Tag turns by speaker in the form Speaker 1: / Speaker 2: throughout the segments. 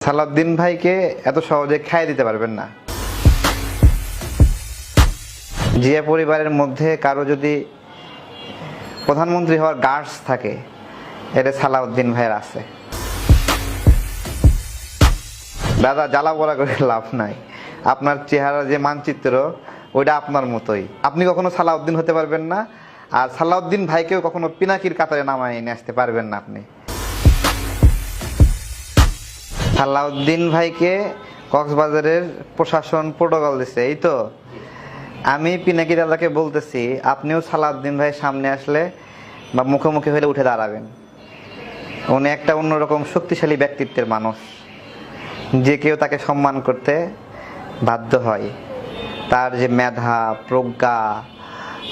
Speaker 1: সালাউদ্দিন ভাইকে এত সহজে খাইয়ে দিতে পারবেন না। জিয়া পরিবারের মধ্যে কারো যদি প্রধানমন্ত্রী হওয়ার গার্ডস থাকে, এটা সালাউদ্দিন ভাইয়ের আছে। দাদা, জ্বালা পোড়া করে লাভ নাই। আপনার চেহারা যে মানচিত্র, ওইটা আপনার মতোই। আপনি কখনো সালাউদ্দিন হতে পারবেন না, আর সালাউদ্দিন ভাইকেও কখনো পিনাকির কাতারে নামায় নিয়ে আসতে পারবেন না আপনি। সালাউদ্দিন ভাইকে কক্সবাজারের প্রশাসন প্রোটোকল দিছে, এই তো। আমি পিনাকি দাদাকে বলতেছি, আপনিও সালাউদ্দিন ভাইয়ের সামনে আসলে বা মুখোমুখি হলে উঠে দাঁড়াবেন। উনি একটা অন্যরকম শক্তিশালী ব্যক্তিত্বের মানুষ, যে কেউ তাকে সম্মান করতে বাধ্য হয়। তার যে মেধা, প্রজ্ঞা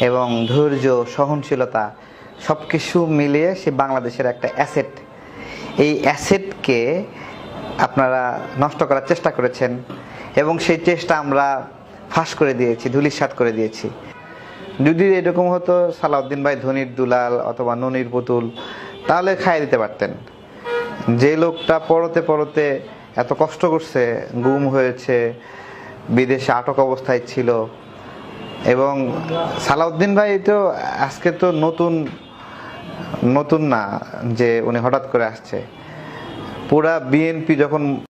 Speaker 1: এবং ধৈর্য, সহনশীলতা, সব কিছু মিলিয়ে সে বাংলাদেশের একটা অ্যাসেট। এই অ্যাসেটকে আপনারা নষ্ট করার চেষ্টা করেছেন, এবং সেই চেষ্টা আমরা ফাঁস করে দিয়েছি, ধূলিসাৎ করে দিয়েছি। যদি এরকম হতো সালাউদ্দিন ভাই ধনির দুলাল অথবা ননির পুতুল, তাহলে খাইয়ে দিতে পারতেন। যে লোকটা পড়তে পড়তে এত কষ্ট করছে, গুম হয়েছে, বিদেশে আটক অবস্থায় ছিল, এবং সালাউদ্দিন ভাই তো আজকে তো নতুন না যে উনি হঠাৎ করে আসছে। পুরা বিএনপি যখন